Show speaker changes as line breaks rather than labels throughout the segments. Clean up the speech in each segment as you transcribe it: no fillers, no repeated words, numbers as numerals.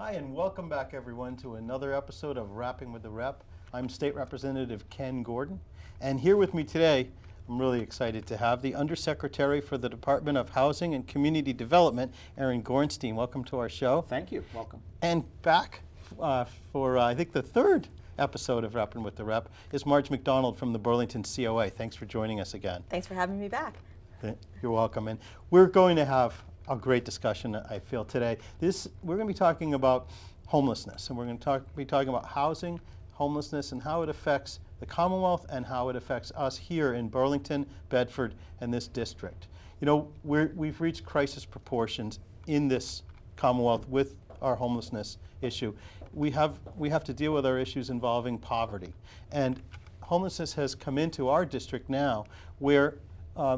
Hi, and welcome back, everyone, to another episode of Rapping with the Rep. I'm State Representative Ken Gordon, and here with me today, I'm really excited to have the Undersecretary for the Department of Housing and Community Development, Aaron Gorenstein. Welcome to our show.
Thank you. Welcome.
And back for, I think, the third episode of Rapping with the Rep is Marge McDonald from the Burlington COA. Thanks for joining us again.
Thanks for having me back.
You're welcome. And we're going to have a great discussion, I feel, today. We're going to be talking about homelessness, and we're going to be talking about housing, homelessness, and how it affects the Commonwealth and how it affects us here in Burlington, Bedford, and this district. You know, we've reached crisis proportions in this Commonwealth with our homelessness issue. We have to deal with our issues involving poverty, and homelessness has come into our district now where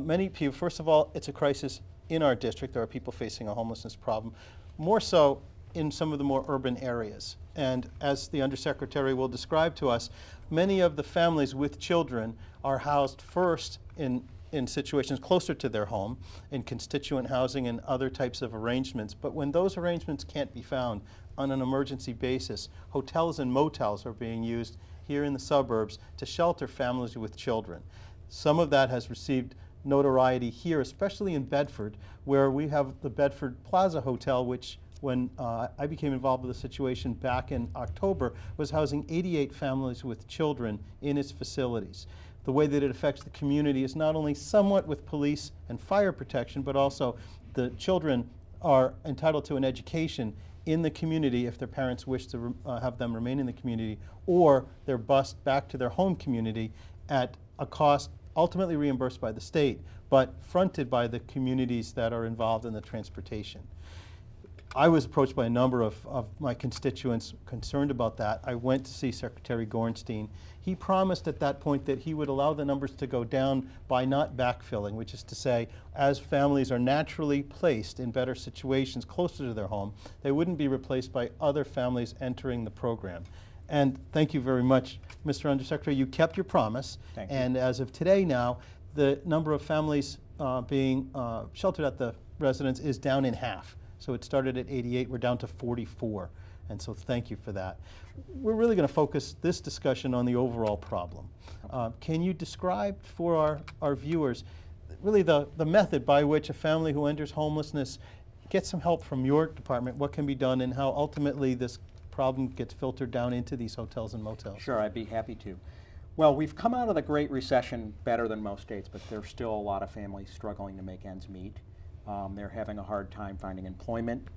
many people, first of all, it's a crisis in our district. There are people facing a homelessness problem, more so in some of the more urban areas. And as the Undersecretary will describe to us, many of the families with children are housed first in situations closer to their home, in constituent housing and other types of arrangements. But when those arrangements can't be found on an emergency basis, hotels and motels are being used here in the suburbs to shelter families with children. Some of that has received notoriety here, especially in Bedford, where we have the Bedford Plaza Hotel, which when I became involved with the situation back in October, was housing 88 families with children in its facilities. The way that it affects the community is not only somewhat with police and fire protection, but also the children are entitled to an education in the community if their parents wish to have them remain in the community, or they're bused back to their home community at a cost ultimately reimbursed by the state, but fronted by the communities that are involved in the transportation. I was approached by a number of my constituents concerned about that. I went to see Secretary Gorenstein. He promised at that point that he would allow the numbers to go down by not backfilling, which is to say, as families are naturally placed in better situations closer to their home, they wouldn't be replaced by other families entering the program. And thank you very much, Mr. Undersecretary. You kept your promise.
Thank you.
And as of today now, the number of families being sheltered at the residence is down in half. So it started at 88, we're down to 44. And so thank you for that. We're really going to focus this discussion on the overall problem. Can you describe for our viewers really the method by which a family who enters homelessness gets some help from your department, what can be done, and how ultimately this problem gets filtered down into these hotels and motels?
Sure, I'd be happy to. Well, we've come out of the Great Recession better than most states, but there's still a lot of families struggling to make ends meet. They're having a hard time finding employment.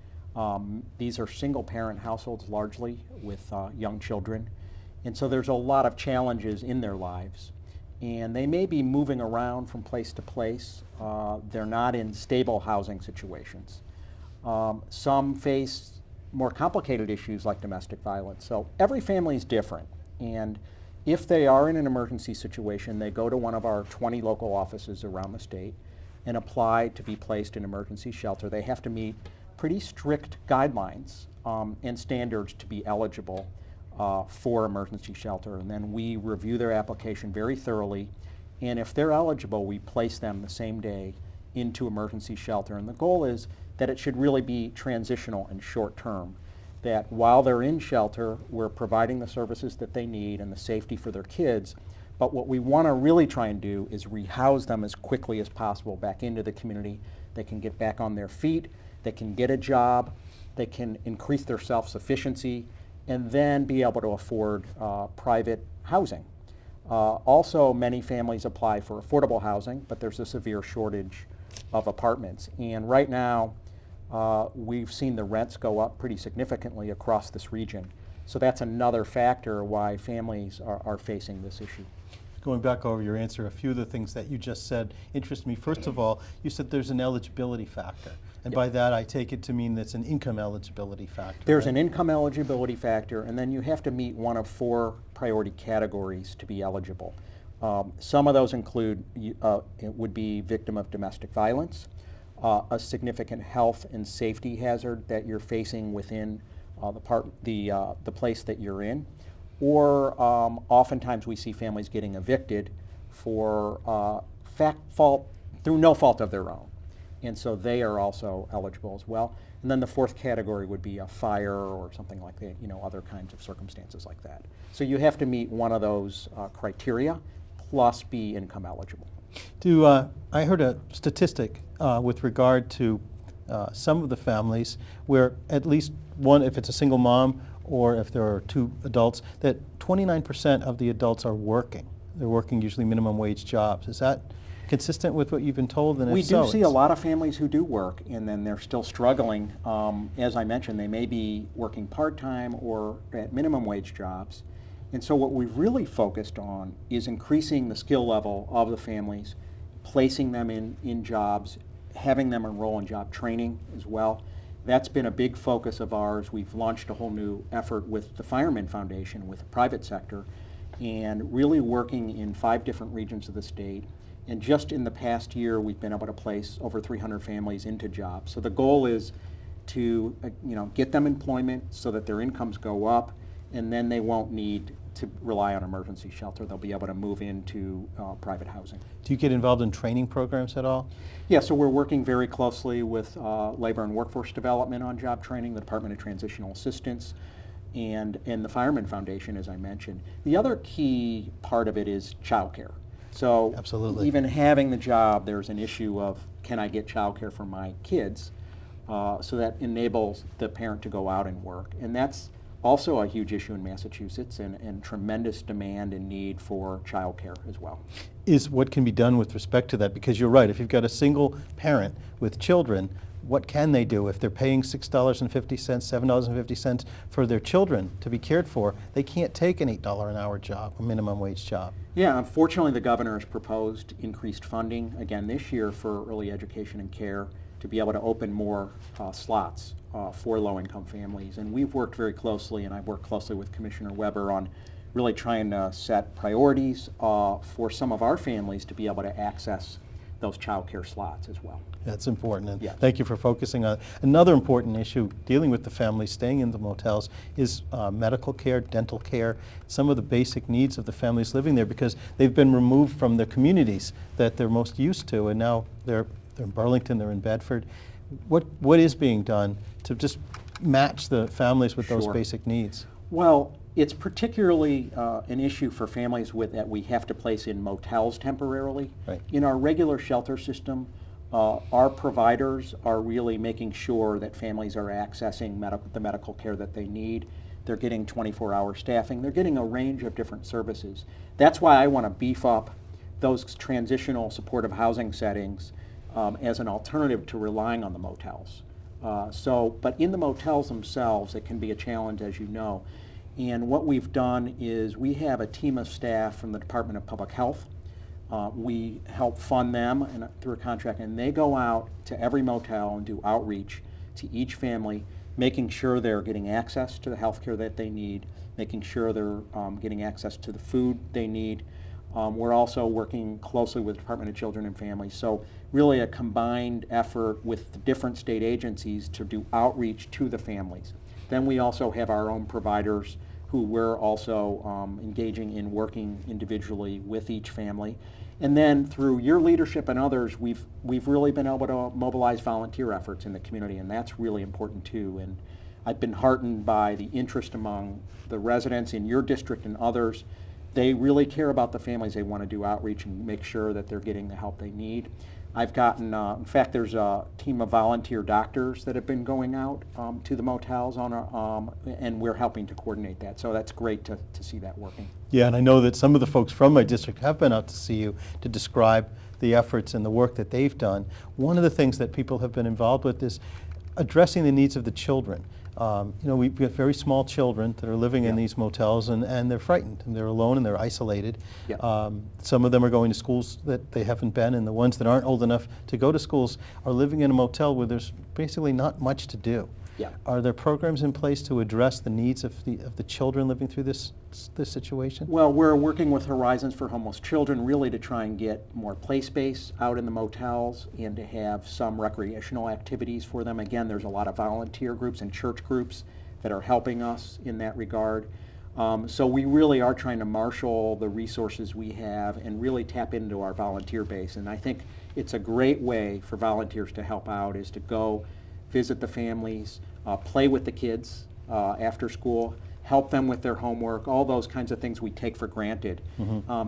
These are single-parent households largely with young children. And so there's a lot of challenges in their lives. And they may be moving around from place to place. They're not in stable housing situations. Some face more complicated issues like domestic violence. So every family is different. And if they are in an emergency situation, they go to one of our 20 local offices around the state and apply to be placed in emergency shelter. They have to meet pretty strict guidelines and standards to be eligible for emergency shelter. And then we review their application very thoroughly. And if they're eligible, we place them the same day into emergency shelter. And the goal is that it should really be transitional and short term. That while they're in shelter, we're providing the services that they need and the safety for their kids. But what we want to really try and do is rehouse them as quickly as possible back into the community. They can get back on their feet, they can get a job, they can increase their self-sufficiency, and then be able to afford private housing. Also, many families apply for affordable housing, but there's a severe shortage of apartments. And right now, we've seen the rents go up pretty significantly across this region. So that's another factor why families are facing this issue.
Going back over your answer, a few of the things that you just said interest me. First of all, you said there's an eligibility factor. And by that, I take it to mean that's an income eligibility factor.
There's
right?
an income eligibility factor, and then you have to meet one of 4 priority categories to be eligible. Some of those include, it would be victim of domestic violence, a significant health and safety hazard that you're facing within the place that you're in, or oftentimes we see families getting evicted for through no fault of their own. And so they are also eligible as well. And then the fourth category would be a fire or something like that, other kinds of circumstances like that. So you have to meet one of those criteria plus be income eligible.
I heard a statistic with regard to some of the families where at least one, if it's a single mom or if there are two adults, that 29% of the adults are working. They're working usually minimum wage jobs. Is that consistent with what you've been told? And
We
if so,
do see a lot of families who do work, and then they're still struggling. As I mentioned, they may be working part-time or at minimum wage jobs. And so what we've really focused on is increasing the skill level of the families, placing them in jobs, having them enroll in job training as well. That's been a big focus of ours. We've launched a whole new effort with the Fireman Foundation, with the private sector, and really working in 5 different regions of the state. And just in the past year, we've been able to place over 300 families into jobs. So the goal is to get them employment so that their incomes go up, and then they won't need to rely on emergency shelter. They'll be able to move into private housing.
do you get involved in training programs at all?
Yeah, so we're working very closely with Labor and Workforce Development on job training, the Department of Transitional Assistance, and the Fireman Foundation, as I mentioned. The other key part of it is childcare. So
Absolutely.
even having the job, there's an issue of, can I get childcare for my kids? So that enables the parent to go out and work. And that's also a huge issue in Massachusetts, and tremendous demand and need for childcare as well.
Is what can be done with respect to that? Because you're right, if you've got a single parent with children, what can they do? If they're paying $6.50, $7.50 for their children to be cared for, they can't take an $8 an hour job, a minimum wage job.
Yeah, unfortunately, the governor has proposed increased funding again this year for early education and care to be able to open more slots for low-income families. And we've worked very closely, and I've worked closely with Commissioner Weber on really trying to set priorities for some of our families to be able to access those child care slots as well.
That's important, and
Yes.
thank you for focusing on it. Another important issue dealing with the families staying in the motels is medical care, dental care, some of the basic needs of the families living there, because they've been removed from the communities that they're most used to, and now they're in Burlington, they're in Bedford. What is being done to just match the families with those
Sure.
basic needs?
Well, it's particularly an issue for families that we have to place in motels temporarily.
Right.
In our regular shelter system, our providers are really making sure that families are accessing the medical care that they need. They're getting 24-hour staffing. They're getting a range of different services. That's why I want to beef up those transitional supportive housing settings as an alternative to relying on the motels. But in the motels themselves, it can be a challenge, as you know. And what we've done is we have a team of staff from the Department of Public Health. We help fund them through a contract, and they go out to every motel and do outreach to each family, making sure they're getting access to the health care that they need, making sure they're getting access to the food they need. We're also working closely with the Department of Children and Families. So really a combined effort with the different state agencies to do outreach to the families. Then we also have our own providers who we're also engaging in working individually with each family. And then through your leadership and others, we've really been able to mobilize volunteer efforts in the community, and that's really important too. And I've been heartened by the interest among the residents in your district and others. They really care about the families. They want to do outreach and make sure that they're getting the help they need. I've gotten, in fact, there's a team of volunteer doctors that have been going out to the motels and we're helping to coordinate that. So that's great to see that working.
Yeah, and I know that some of the folks from my district have been out to see you to describe the efforts and the work that they've done. One of the things that people have been involved with is addressing the needs of the children. We've got very small children that are living in these motels, and they're frightened, and they're alone, and they're isolated. Some of them are going to schools that they haven't been, and the ones that aren't old enough to go to schools are living in a motel where there's basically not much to do. Are there programs in place to address the needs of the children living through this situation?
Well, we're working with Horizons for Homeless Children really to try and get more play space out in the motels and to have some recreational activities for them. Again, there's a lot of volunteer groups and church groups that are helping us in that regard. So we really are trying to marshal the resources we have and really tap into our volunteer base. And I think it's a great way for volunteers to help out is to go visit the families, play with the kids after school, help them with their homework, all those kinds of things we take for granted.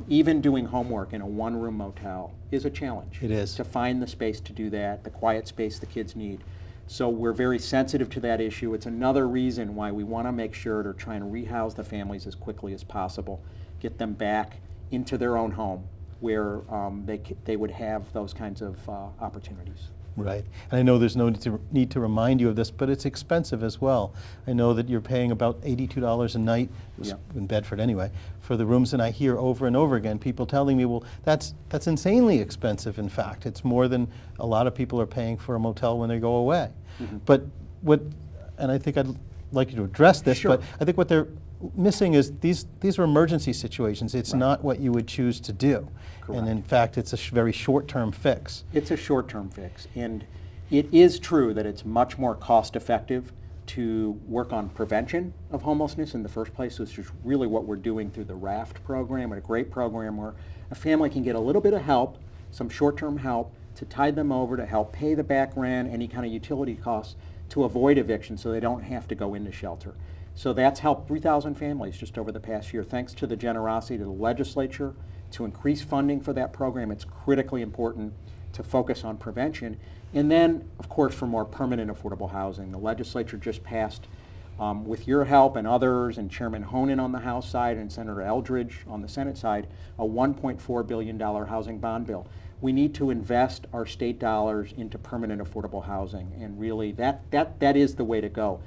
Even doing homework in a one-room motel is a challenge.
It is.
To find the space to do that, the quiet space the kids need. So we're very sensitive to that issue. It's another reason why we want to make sure to try and rehouse the families as quickly as possible, get them back into their own home where they would have those kinds of opportunities.
Right. And I know there's no need to remind you of this, but it's expensive as well. I know that you're paying about $82 a night, in Bedford anyway, for the rooms, and I hear over and over again people telling me, well, that's insanely expensive, in fact. It's more than a lot of people are paying for a motel when they go away. But and I think I'd like you to address this, but I think what they're missing is these are emergency situations. It's not what you would choose to do. And in fact, it's a very short-term fix.
It's a short-term fix. And it is true that it's much more cost-effective to work on prevention of homelessness in the first place, which is really what we're doing through the RAFT program, a great program where a family can get a little bit of help, some short-term help, to tide them over, to help pay the back rent, any kind of utility costs, to avoid eviction so they don't have to go into shelter. So that's helped 3,000 families just over the past year, thanks to the generosity of the legislature to increase funding for that program. It's critically important to focus on prevention. And then, of course, for more permanent affordable housing. The legislature just passed, with your help and others, and Chairman Honan on the House side and Senator Eldridge on the Senate side, a $1.4 billion housing bond bill. We need to invest our state dollars into permanent affordable housing, and really that is the way to go.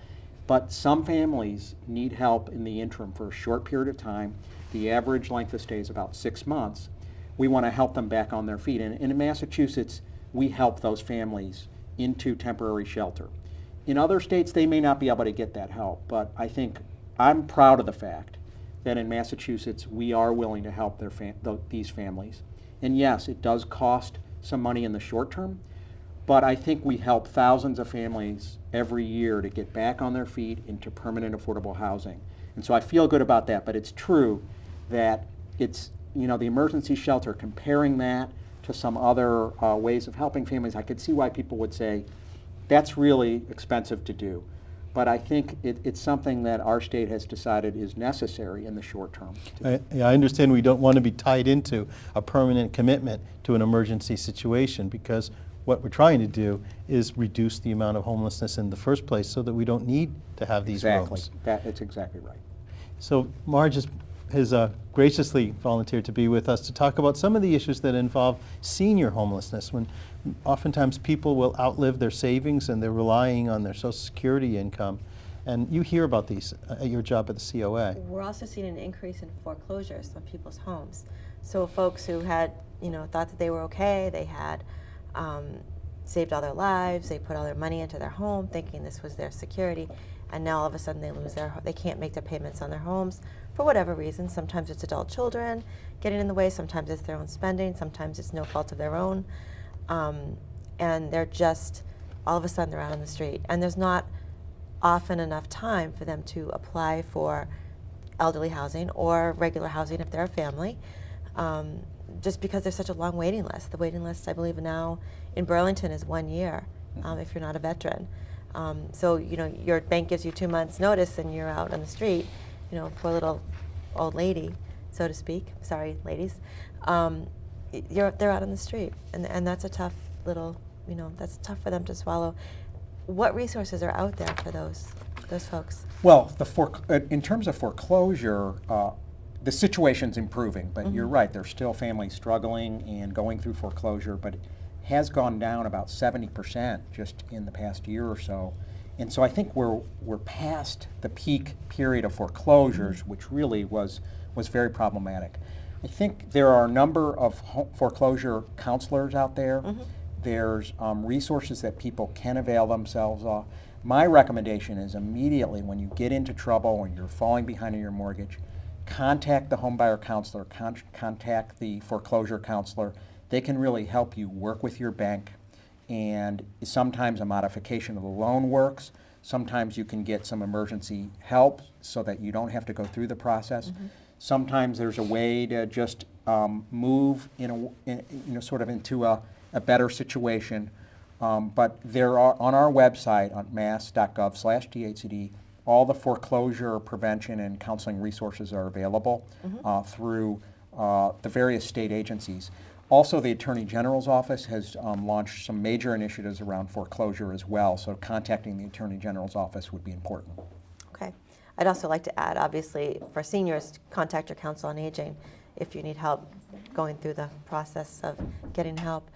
But some families need help in the interim for a short period of time. The average length of stay is about 6 months. We want to help them back on their feet. And in Massachusetts, we help those families into temporary shelter. In other states, they may not be able to get that help, but I think I'm proud of the fact that in Massachusetts, we are willing to help these families. And yes, it does cost some money in the short term, but I think we help thousands of families every year to get back on their feet into permanent affordable housing. And so I feel good about that, but it's true that it's, the emergency shelter, comparing that to some other ways of helping families, I could see why people would say, that's really expensive to do. But I think it's something that our state has decided is necessary in the short term.
I understand we don't want to be tied into a permanent commitment to an emergency situation, because what we're trying to do is reduce the amount of homelessness in the first place so that we don't need to have these rooms.
That's exactly right.
So Marge has graciously volunteered to be with us to talk about some of the issues that involve senior homelessness, when oftentimes people will outlive their savings and they're relying on their Social Security income. And you hear about these at your job at the COA.
We're also seeing an increase in foreclosures on people's homes. So folks who had, thought that they were okay, they had saved all their lives, they put all their money into their home thinking this was their security, and now all of a sudden they can't make their payments on their homes for whatever reason. Sometimes it's adult children getting in the way, sometimes it's their own spending, sometimes it's no fault of their own, and they're just, all of a sudden they're out on the street, and there's not often enough time for them to apply for elderly housing or regular housing if they're a family, just because there's such a long waiting list. The waiting list, I believe now in Burlington, is 1 year if you're not a veteran. So your bank gives you 2 months notice and you're out on the street, poor little old lady, so to speak, sorry ladies, they're out on the street, and that's a tough little, that's tough for them to swallow. What resources are out there for those folks?
Well, in terms of foreclosure, the situation's improving, but you're right, there's still families struggling and going through foreclosure, but it has gone down about 70% just in the past year or so. And so I think we're past the peak period of foreclosures, which really was very problematic. I think there are a number of foreclosure counselors out there. There's resources that people can avail themselves of. My recommendation is immediately when you get into trouble, when you're falling behind on your mortgage, contact the homebuyer counselor, contact the foreclosure counselor. They can really help you work with your bank, and sometimes a modification of the loan works. Sometimes you can get some emergency help so that you don't have to go through the process. Sometimes there's a way to just move sort of into a better situation But there are, on our website, on mass.gov/DHCD, all the foreclosure prevention and counseling resources are available through the various state agencies. Also, the Attorney General's office has launched some major initiatives around foreclosure as well, so contacting the Attorney General's office would be important.
Okay. I'd also like to add, obviously, for seniors, contact your council on aging if you need help going through the process of getting help.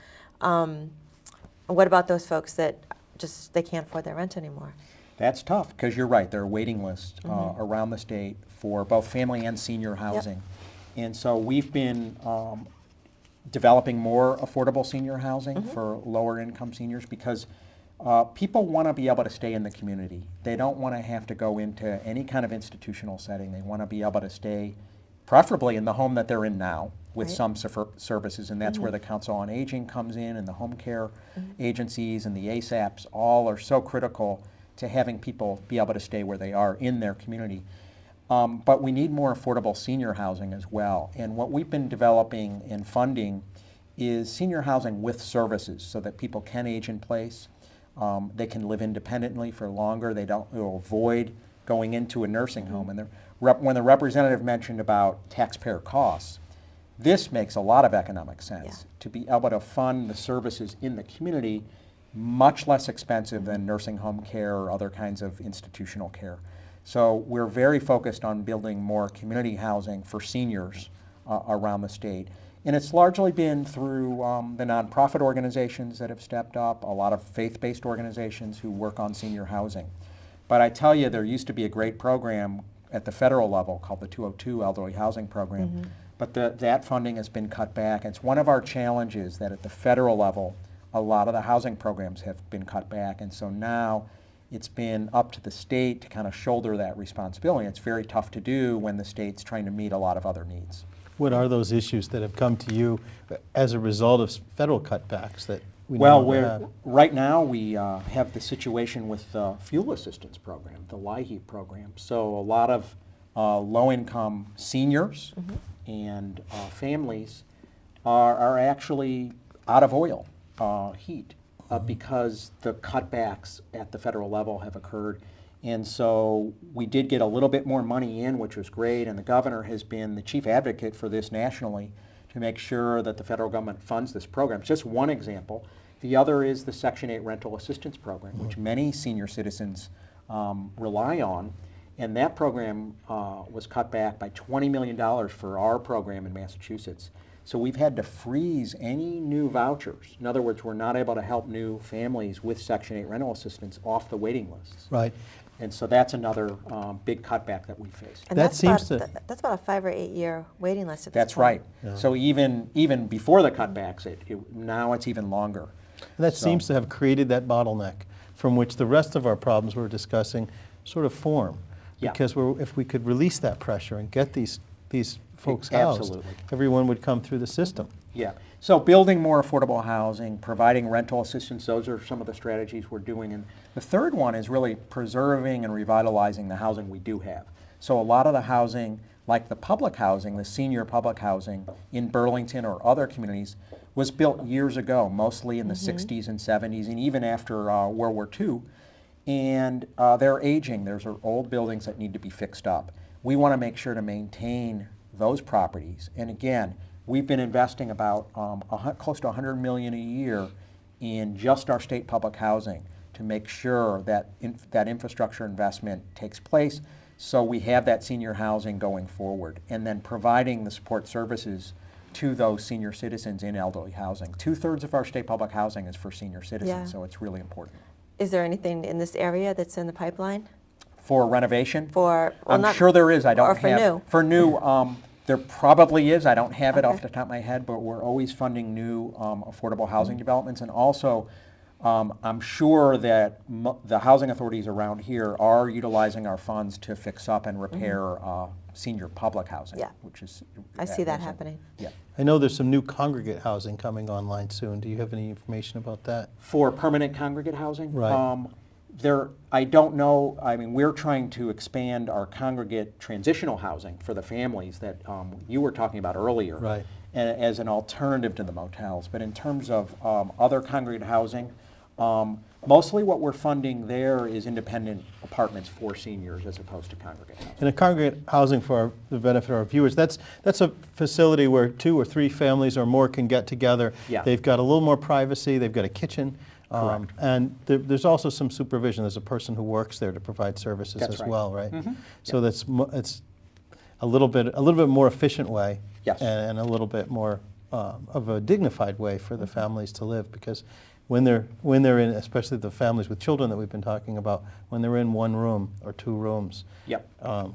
What about those folks that just, they can't afford their rent anymore?
That's tough, because you're right, there are waiting lists around the state for both family and senior housing. And so we've been developing more affordable senior housing for lower income seniors, because people want to be able to stay in the community. They don't want to have to go into any kind of institutional setting. They want to be able to stay preferably in the home that they're in now with some services, and that's where the Council on Aging comes in, and the home care agencies and the ASAPs all are so critical to having people be able to stay where they are in their community. But we need more affordable senior housing as well. And what we've been developing and funding is senior housing with services so that people can age in place. They can live independently for longer. They'll avoid going into a nursing home. And when the representative mentioned about taxpayer costs, this makes a lot of economic sense to be able to fund the services in the community much less expensive than nursing home care or other kinds of institutional care. So we're very focused on building more community housing for seniors around the state. And it's largely been through the nonprofit organizations that have stepped up, a lot of faith-based organizations who work on senior housing. But I tell you, there used to be a great program at the federal level called the 202 Elderly Housing Program. But that funding has been cut back. It's one of our challenges that at the federal level, a lot of the housing programs have been cut back. And so now it's been up to the state to kind of shoulder that responsibility. It's very tough to do when the state's trying to meet a lot of other needs.
What are those issues that have come to you as a result of federal cutbacks that we
right now we have the situation with the fuel assistance program, the LIHEAP program. So a lot of low-income seniors and families are actually out of oil heat because the cutbacks at the federal level have occurred. And so we did get a little bit more money in, which was great, and the governor has been the chief advocate for this nationally to make sure that the federal government funds this program. It's just one example. The other is the Section 8 rental assistance program, which many senior citizens rely on. And that program was cut back by $20 million for our program in Massachusetts. So we've had to freeze any new vouchers. In other words, we're not able to help new families with Section 8 rental assistance off the waiting lists.
Right.
And so that's another big cutback that we faced.
And that's about a 5 or 8 year waiting list at this
That's
point.
right.
Yeah.
So even before the cutbacks, now it's even longer.
And that seems to have created that bottleneck from which the rest of our problems we're discussing sort of form.
Yeah.
Because if we could release that pressure and get these folks housed,
Absolutely.
everyone would come through the system.
Yeah. So building more affordable housing, providing rental assistance, those are some of the strategies we're doing. And the third one is really preserving and revitalizing the housing we do have. So a lot of the housing, like the public housing, the senior public housing in Burlington or other communities, was built years ago, mostly in the 60s and 70s, and even after World War II. And they're aging. Those are old buildings that need to be fixed up. We want to make sure to maintain those properties. And again, we've been investing about close to $100 million a year in just our state public housing to make sure that that infrastructure investment takes place so we have that senior housing going forward, and then providing the support services to those senior citizens in elderly housing. 2/3 of our state public housing is for senior citizens, so it's really important.
Is there anything in this area that's in the pipeline?
For renovation?
I'm
sure there is. I don't have.
For new?
For new, there probably is. I don't have it off the top of my head, but we're always funding new affordable housing developments. And also, I'm sure that the housing authorities around here are utilizing our funds to fix up and repair senior public housing, which is...
I see that happening.
Yeah.
I know there's some new congregate housing coming online soon. Do you have any information about that?
For permanent congregate housing?
Right.
I don't know. I mean, we're trying to expand our congregate transitional housing for the families that you were talking about earlier,
Right.
as an alternative to the motels. But in terms of other congregate housing, Mostly what we're funding there is independent apartments for seniors as opposed to congregate housing.
And a congregate housing, for the benefit of our viewers, that's a facility where 2 or 3 families or more can get together.
Yeah.
They've got a little more privacy, they've got a kitchen.
Correct.
And there's also some supervision. There's a person who works there to provide services
That's
as
right.
well, right?
Mhm.
So it's a little bit more efficient way.
Yes.
And a little bit more of a dignified way for the families to live, because when they're in, especially the families with children that we've been talking about, when they're in 1 room or 2 rooms,
Yep.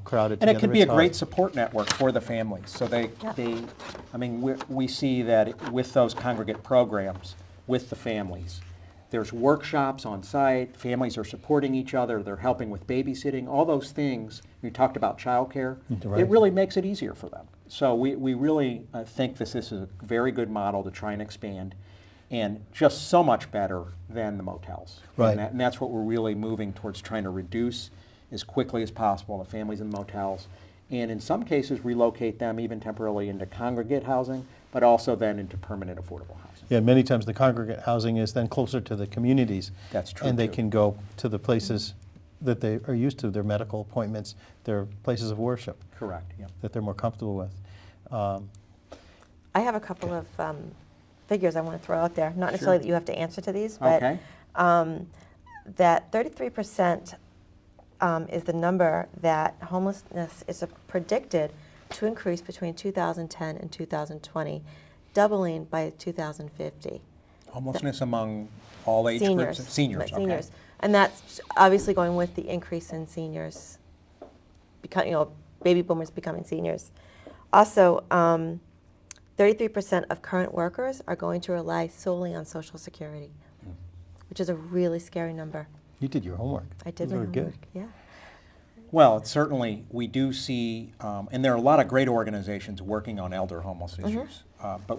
crowded
And
together.
it can be a
it's hard.
great support network for the families. So I mean, we see that with those congregate programs, with the families, there's workshops on site, families are supporting each other, they're helping with babysitting, all those things. We talked about childcare.
Right.
It really makes it easier for them. So we really think this is a very good model to try and expand, and just so much better than the motels.
Right.
And that's what we're really moving towards, trying to reduce as quickly as possible the families in the motels, and in some cases relocate them even temporarily into congregate housing, but also then into permanent affordable housing.
Yeah, many times the congregate housing is then closer to the communities.
That's true,
And they
too.
can go to the places that they are used to, their medical appointments, their places of worship
Correct, yeah.
that they're more comfortable with.
I have a couple of figures I want to throw out there. Not necessarily that you have to answer to these, but
Okay.
that 33% is the number that homelessness is predicted to increase between 2010 and 2020, doubling by 2050.
Homelessness among all age
Seniors.
groups? Seniors,
But
okay.
seniors. And that's obviously going with the increase in seniors, baby boomers becoming seniors. Also, 33% of current workers are going to rely solely on Social Security, which is a really scary number.
You did your homework.
I did my
Very good.
homework, yeah.
Well, it's certainly, we do see, and there are a lot of great organizations working on elder homeless
Mm-hmm.
issues. But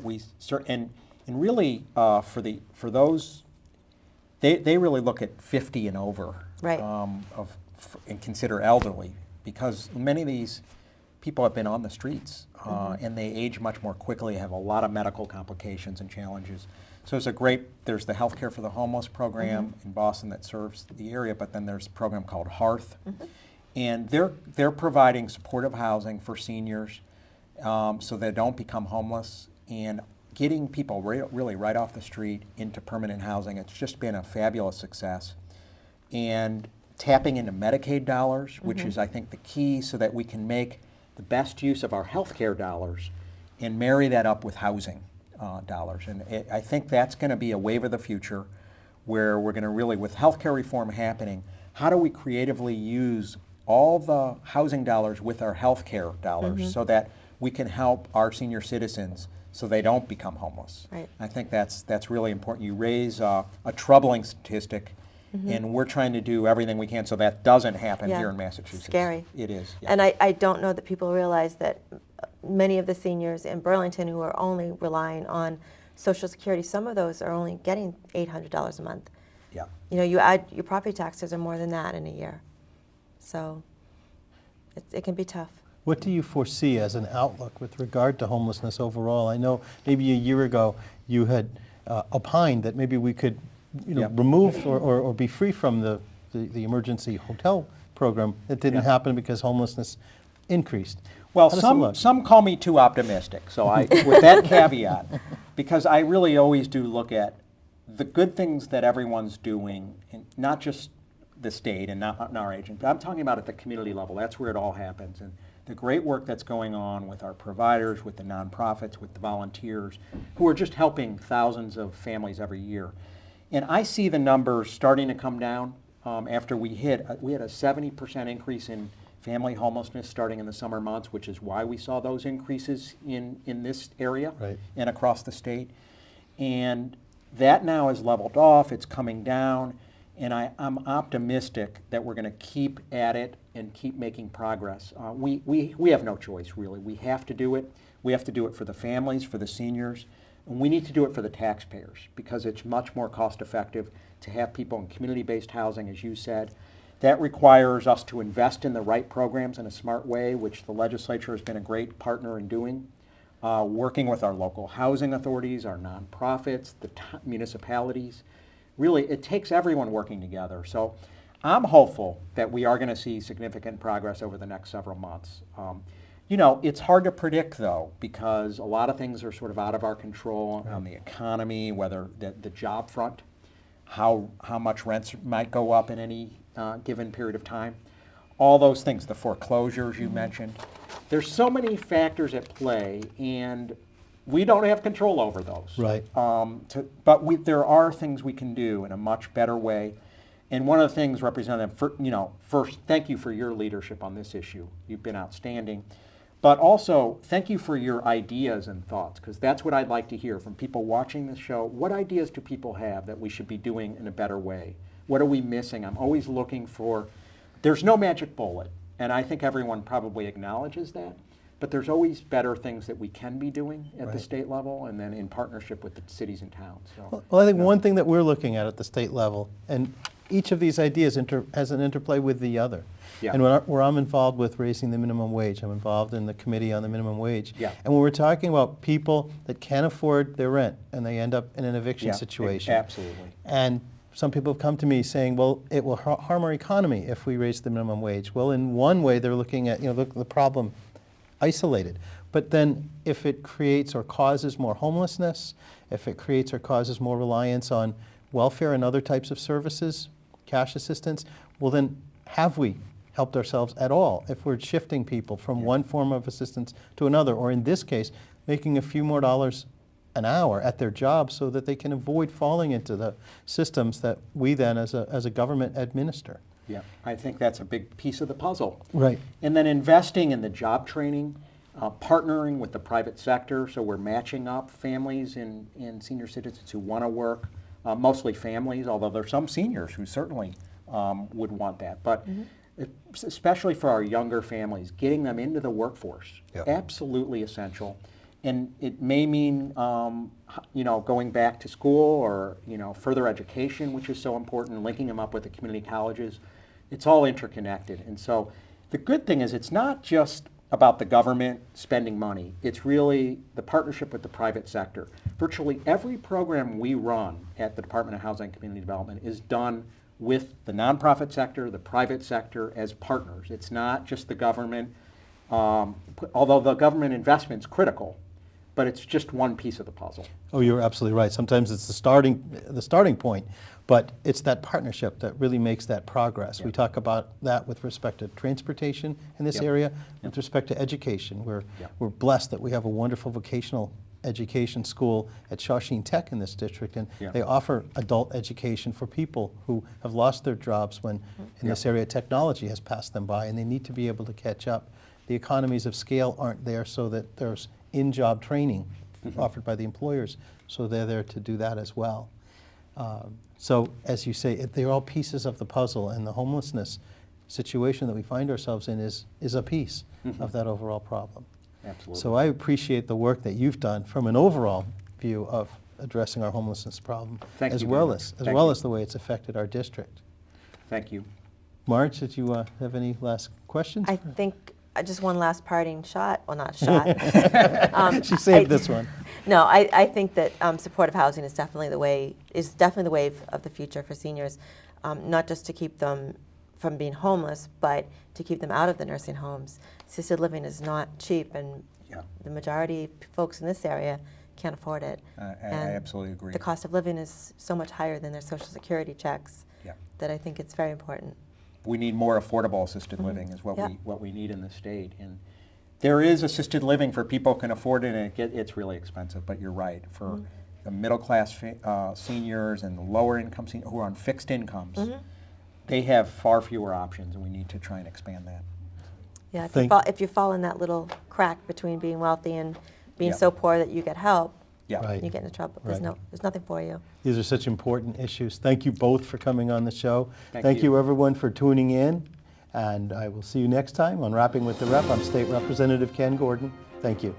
and really, for those, they really look at 50 and over.
Right.
And consider elderly, because many of these people have been on the streets,
Mm-hmm.
and they age much more quickly, have a lot of medical complications and challenges. So there's the Healthcare for the Homeless program
Mm-hmm.
in Boston that serves the area, but then there's a program called Hearth.
Mm-hmm.
And they're providing supportive housing for seniors, so they don't become homeless, and getting people really right off the street into permanent housing. It's just been a fabulous success. And tapping into Medicaid dollars, which is, I think, the key, so that we can make the best use of our healthcare dollars and marry that up with housing dollars. And I think that's going to be a wave of the future, where we're going to really, with healthcare reform happening, how do we creatively use all the housing dollars with our healthcare dollars so that we can help our senior citizens so they don't become homeless.
Right.
I think that's really important. You raise a troubling statistic, and we're trying to do everything we can so that doesn't happen
Yeah.
here in Massachusetts.
Scary.
It is. Yeah.
And I don't know that people realize that many of the seniors in Burlington who are only relying on Social Security, some of those are only getting $800 a month.
Yeah.
You add your property taxes are more than that in a year. So it can be tough.
What do you foresee as an outlook with regard to homelessness overall? I know maybe a year ago you had opined that maybe we could
Yep.
remove or be free from the emergency hotel program. It didn't
Yeah.
happen because homelessness increased.
Well,
How does it look?
some call me too optimistic, so with that caveat, because I really always do look at the good things that everyone's doing, and not just the state and not our agent, but I'm talking about at the community level. That's where it all happens. And the great work that's going on with our providers, with the nonprofits, with the volunteers, who are just helping thousands of families every year. And I see the numbers starting to come down after we had a 70% increase in family homelessness starting in the summer months, which is why we saw those increases in this area
Right.
and across the state. And that now is leveled off, it's coming down, and I'm optimistic that we're going to keep at it and keep making progress. We have no choice, really. We have to do it. We have to do it for the families, for the seniors, and we need to do it for the taxpayers, because it's much more cost effective to have people in community-based housing, as you said. That requires us to invest in the right programs in a smart way, which the legislature has been a great partner in doing, working with our local housing authorities, our nonprofits, the municipalities. really, it takes everyone working together. So I'm hopeful that we are going to see significant progress over the next several months. You know, it's hard to predict, though, because a lot of things are sort of out of our control on the economy, whether the job front, how much rents might go up in any given period of time. All those things, the foreclosures you mentioned. There's so many factors at play, and we don't have control over those.
Right.
But there are things we can do in a much better way. And one of the things, Representative, first, thank you for your leadership on this issue. You've been outstanding. But also, thank you for your ideas and thoughts, because that's what I'd like to hear from people watching this show. What ideas do people have that we should be doing in a better way? What are we missing? I'm always looking for, there's no magic bullet, and I think everyone probably acknowledges that, but there's always better things that we can be doing at the state level and then in partnership with the cities and towns. So,
Well, I think one thing that we're looking at the state level, and each of these ideas has an interplay with the other.
Yeah.
And where I'm involved with raising the minimum wage, I'm involved in the committee on the minimum wage.
Yeah.
And when we're talking about people that can't afford their rent and they end up in an eviction
yeah,
situation.
absolutely.
And some people have come to me saying, well, it will harm our economy if we raise the minimum wage. Well, in one way, they're looking at the problem isolated. But then if it creates or causes more homelessness, if it creates or causes more reliance on welfare and other types of services, cash assistance, well then have we helped ourselves at all if we're shifting people from one form of assistance to another, or in this case, making a few more dollars an hour at their job so that they can avoid falling into the systems that we then as a government administer.
Yeah, I think that's a big piece of the puzzle.
Right.
And then investing in the job training, partnering with the private sector, so we're matching up families and senior citizens who want to work, mostly families, although there's some seniors who certainly would want that. But especially for our younger families, getting them into the workforce, absolutely essential. And it may mean, going back to school or, further education, which is so important, linking them up with the community colleges. It's all interconnected. And so the good thing is it's not just about the government spending money. It's really the partnership with the private sector. Virtually every program we run at the Department of Housing and Community Development is done with the nonprofit sector, the private sector as partners. It's not just the government, although the government investment's critical, but it's just one piece of the puzzle.
Oh, you're absolutely right. Sometimes it's the starting point, but it's that partnership that really makes that progress. We talk about that with respect to transportation in this area, with respect to education. We're blessed that we have a wonderful vocational education school at Shawshene Tech in this district, and they offer adult education for people who have lost their jobs when in this area technology has passed them by, and they need to be able to catch up. The economies of scale aren't there, so that there's in-job training offered by the employers, so they're there to do that as well. So as you say, they're all pieces of the puzzle, and the homelessness situation that we find ourselves in is a piece of that overall problem.
Absolutely.
So I appreciate the work that you've done from an overall view of addressing our homelessness problem,
Thank
as
you
well
very
as
much. Thank you.
as the way it's affected our district.
Thank you.
Marge, did you have any last questions?
I think just one last parting shot. Well, not shot.
She saved this one.
No, I think that supportive housing is definitely the wave of the future for seniors, not just to keep them from being homeless, but to keep them out of the nursing homes. Assisted living is not cheap, and the majority of folks in this area can't afford it.
I
And
absolutely agree.
the cost of living is so much higher than their Social Security checks that I think it's very important.
We need more affordable assisted living is what we need in the state. And there is assisted living for people who can afford it, and it's really expensive, but you're right. For the middle class seniors and the lower income seniors who are on fixed incomes, they have far fewer options, and we need to try and expand that.
Yeah, if you fall in that little crack between being wealthy and being so poor that you get help,
Right.
you get into trouble.
Right.
There's nothing for you.
These are such important issues. Thank you both for coming on the show.
Thank
you
you
everyone for tuning in, and I will see you next time on Rapping with the Rep. I'm State Representative Ken Gordon. Thank you.